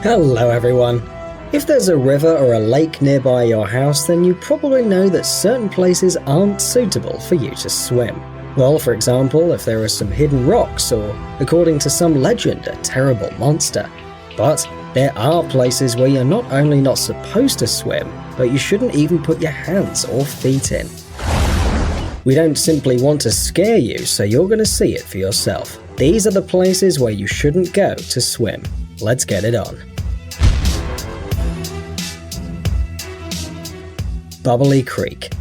Hello everyone! If there's a river or a lake nearby your house, then you probably know that certain places aren't suitable for you to swim. Well, for example, if there are some hidden rocks or, according to some legend, a terrible monster. But there are places where you're not only not supposed to swim, but you shouldn't even put your hands or feet in. We don't simply want to scare you, so you're going to see it for yourself. These are the places where you shouldn't go to swim. Let's get it on. Bubbly Creek.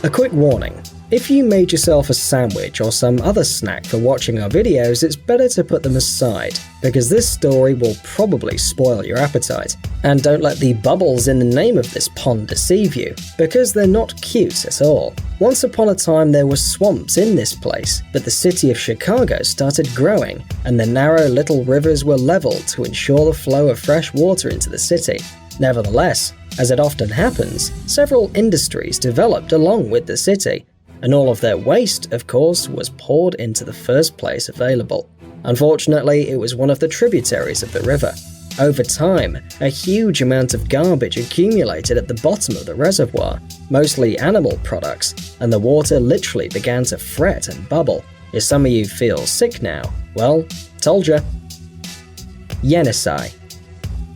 A quick warning. If you made yourself a sandwich or some other snack for watching our videos, it's better to put them aside, because this story will probably spoil your appetite. And don't let the bubbles in the name of this pond deceive you, because they're not cute at all. Once upon a time there were swamps in this place, but the city of Chicago started growing, and the narrow little rivers were leveled to ensure the flow of fresh water into the city. Nevertheless, as it often happens, several industries developed along with the city, and all of their waste, of course, was poured into the first place available. Unfortunately, it was one of the tributaries of the river. Over time, a huge amount of garbage accumulated at the bottom of the reservoir, mostly animal products, and the water literally began to fret and bubble. If some of you feel sick now, well, told ya. Yenisei.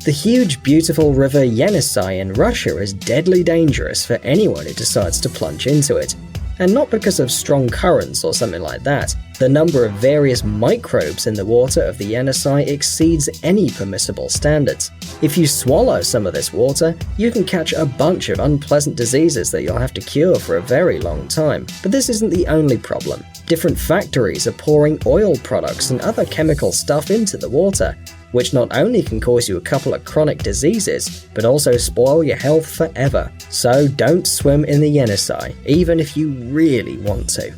The huge, beautiful river Yenisei in Russia is deadly dangerous for anyone who decides to plunge into it. And not because of strong currents or something like that. The number of various microbes in the water of the Yenisei exceeds any permissible standards. If you swallow some of this water, you can catch a bunch of unpleasant diseases that you'll have to cure for a very long time. But this isn't the only problem. Different factories are pouring oil products and other chemical stuff into the water, which not only can cause you a couple of chronic diseases, but also spoil your health forever. So don't swim in the Yenisei, even if you really want to.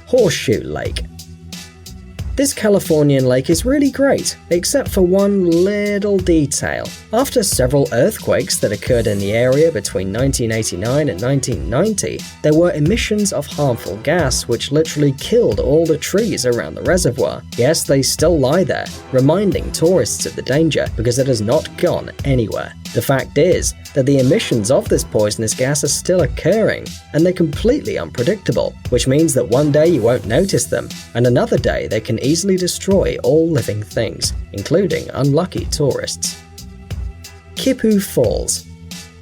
Horseshoe Lake. This Californian lake is really great, except for one little detail. After several earthquakes that occurred in the area between 1989 and 1990, there were emissions of harmful gas which literally killed all the trees around the reservoir. Yes, they still lie there, reminding tourists of the danger because it has not gone anywhere. The fact is that the emissions of this poisonous gas are still occurring, and they're completely unpredictable, which means that one day you won't notice them, and another day they can easily destroy all living things, including unlucky tourists. Kipu Falls.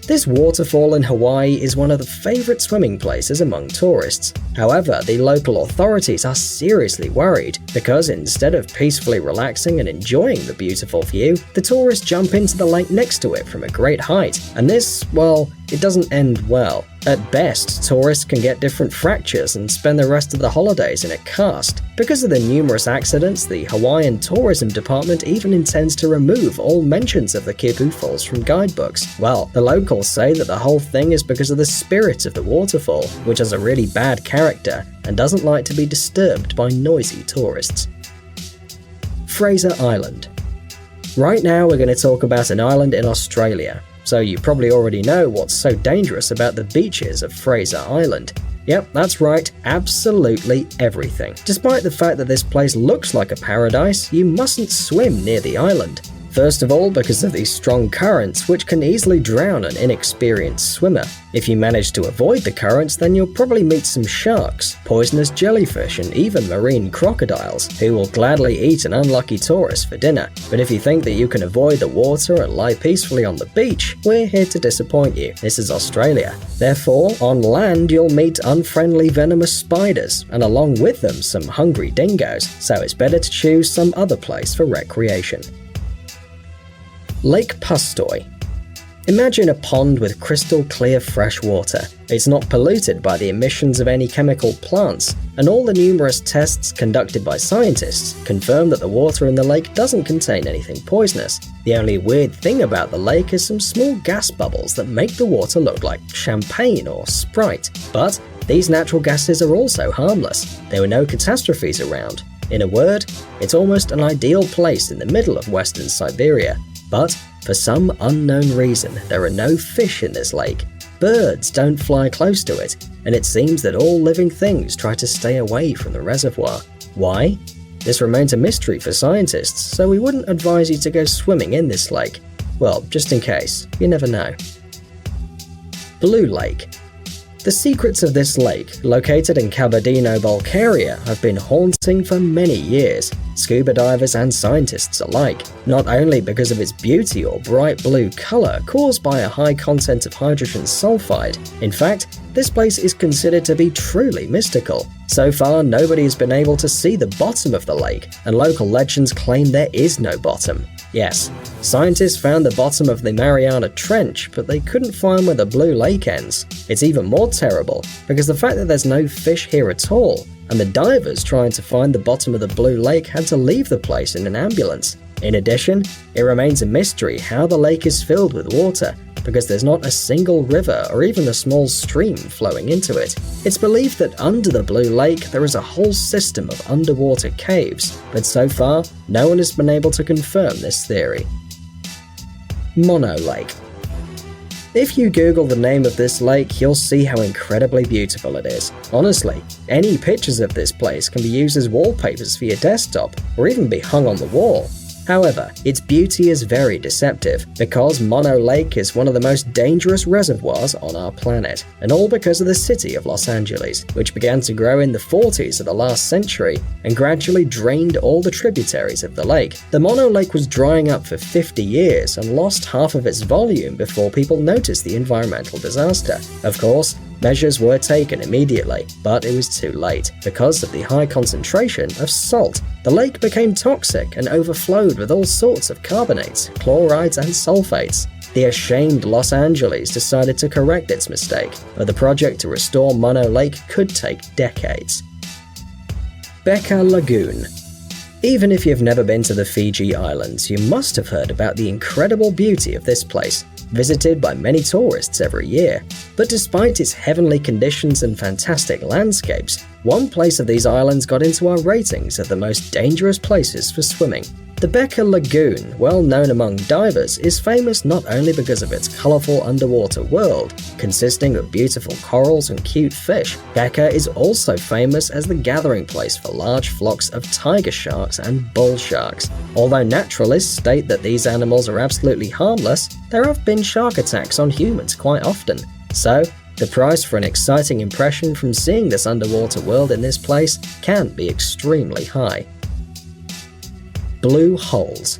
This waterfall in Hawaii is one of the favorite swimming places among tourists. However, the local authorities are seriously worried because instead of peacefully relaxing and enjoying the beautiful view, the tourists jump into the lake next to it from a great height. And this, well, it doesn't end well. At best, tourists can get different fractures and spend the rest of the holidays in a cast. Because of the numerous accidents, the Hawaiian Tourism Department even intends to remove all mentions of the Kipu Falls from guidebooks. Well, the locals say that the whole thing is because of the spirit of the waterfall, which has a really bad character and doesn't like to be disturbed by noisy tourists. Fraser Island. Right now we're going to talk about an island in Australia. So you probably already know what's so dangerous about the beaches of Fraser Island. Yep, that's right, absolutely everything. Despite the fact that this place looks like a paradise, you mustn't swim near the island. First of all, because of these strong currents, which can easily drown an inexperienced swimmer. If you manage to avoid the currents, then you'll probably meet some sharks, poisonous jellyfish, and even marine crocodiles, who will gladly eat an unlucky tourist for dinner. But if you think that you can avoid the water and lie peacefully on the beach, we're here to disappoint you. This is Australia. Therefore, on land you'll meet unfriendly venomous spiders, and along with them some hungry dingoes, so it's better to choose some other place for recreation. Lake Pustoy. Imagine a pond with crystal clear fresh water. It's not polluted by the emissions of any chemical plants, and all the numerous tests conducted by scientists confirm that the water in the lake doesn't contain anything poisonous. The only weird thing about the lake is some small gas bubbles that make the water look like champagne or Sprite. But these natural gases are also harmless. There were no catastrophes around. In a word, it's almost an ideal place in the middle of Western Siberia. But for some unknown reason, there are no fish in this lake. Birds don't fly close to it, and it seems that all living things try to stay away from the reservoir. Why? this remains a mystery for scientists, so we wouldn't advise you to go swimming in this lake. Well, just in case, you never know. Blue Lake. The secrets of this lake, located in Kabardino-Balkaria, have been haunting for many years, scuba divers and scientists alike, not only because of its beauty or bright blue color caused by a high content of hydrogen sulfide. In fact, this place is considered to be truly mystical. So far, nobody has been able to see the bottom of the lake, and local legends claim there is no bottom. Yes, scientists found the bottom of the Mariana Trench, but they couldn't find where the Blue Lake ends. It's even more terrible, because the fact that there's no fish here at all, and the divers trying to find the bottom of the Blue Lake had to leave the place in an ambulance. In addition, it remains a mystery how the lake is filled with water, because there's not a single river or even a small stream flowing into it. It's believed that under the Blue Lake there is a whole system of underwater caves, but so far, no one has been able to confirm this theory. Mono Lake. If you Google the name of this lake, you'll see how incredibly beautiful it is. Honestly, any pictures of this place can be used as wallpapers for your desktop, or even be hung on the wall. However, its beauty is very deceptive, because Mono Lake is one of the most dangerous reservoirs on our planet, and all because of the city of Los Angeles, which began to grow in the 40s of the last century and gradually drained all the tributaries of the lake. The Mono Lake was drying up for 50 years and lost half of its volume before people noticed the environmental disaster. Of course, measures were taken immediately, but it was too late. Because of the high concentration of salt, the lake became toxic and overflowed with all sorts of carbonates, chlorides, and sulfates. The ashamed Los Angeles decided to correct its mistake, but the project to restore Mono Lake could take decades. Becca Lagoon. Even if you've never been to the Fiji Islands, you must have heard about the incredible beauty of this place, visited by many tourists every year. But despite its heavenly conditions and fantastic landscapes, one place of these islands got into our ratings of the most dangerous places for swimming. The Becca Lagoon, well known among divers, is famous not only because of its colorful underwater world, consisting of beautiful corals and cute fish. Becca is also famous as the gathering place for large flocks of tiger sharks and bull sharks. Although naturalists state that these animals are absolutely harmless, there have been shark attacks on humans quite often. So, the price for an exciting impression from seeing this underwater world in this place can be extremely high. Blue holes.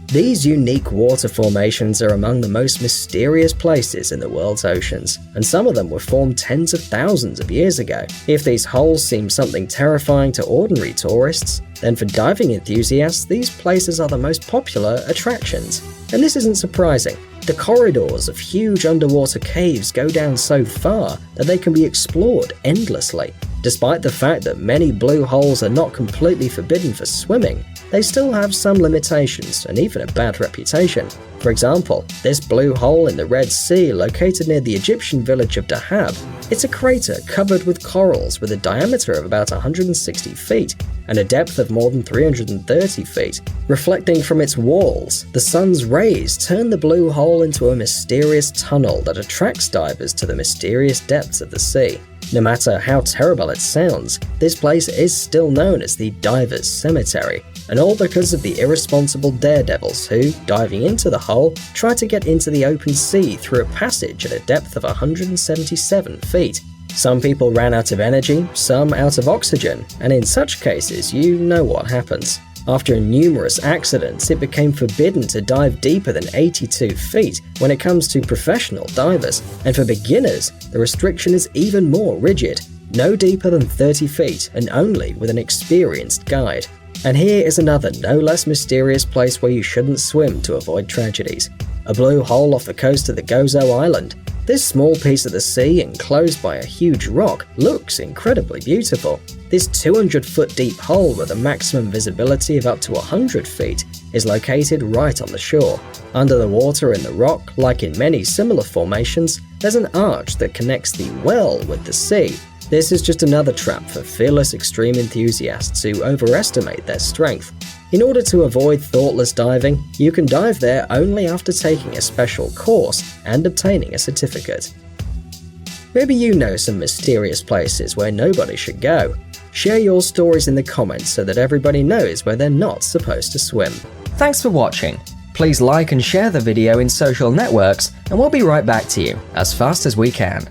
These unique water formations are among the most mysterious places in the world's oceans, and some of them were formed tens of thousands of years ago. If these holes seem something terrifying to ordinary tourists, then for diving enthusiasts, these places are the most popular attractions. And this isn't surprising. The corridors of huge underwater caves go down so far that they can be explored endlessly. Despite the fact that many blue holes are not completely forbidden for swimming, they still have some limitations and even a bad reputation. For example, this blue hole in the Red Sea located near the Egyptian village of Dahab, it's a crater covered with corals with a diameter of about 160 feet and a depth of more than 330 feet. Reflecting from its walls, the sun's rays turn the blue hole into a mysterious tunnel that attracts divers to the mysterious depths of the sea. No matter how terrible it sounds, this place is still known as the Divers' Cemetery, and all because of the irresponsible daredevils who, diving into the hole, try to get into the open sea through a passage at a depth of 177 feet. Some people ran out of energy, some out of oxygen, and in such cases, you know what happens. After numerous accidents, it became forbidden to dive deeper than 82 feet when it comes to professional divers, and for beginners, the restriction is even more rigid, no deeper than 30 feet and only with an experienced guide. And here is another no less mysterious place where you shouldn't swim to avoid tragedies. A blue hole off the coast of the Gozo Island. This small piece of the sea, enclosed by a huge rock, looks incredibly beautiful. This 200-foot deep hole with a maximum visibility of up to 100 feet is located right on the shore. Under the water in the rock, like in many similar formations, there's an arch that connects the well with the sea. This is just another trap for fearless extreme enthusiasts who overestimate their strength. In order to avoid thoughtless diving, you can dive there only after taking a special course and obtaining a certificate. Maybe you know some mysterious places where nobody should go. Share your stories in the comments so that everybody knows where they're not supposed to swim. Thanks for watching. Please like and share the video in social networks, and we'll be right back to you as fast as we can.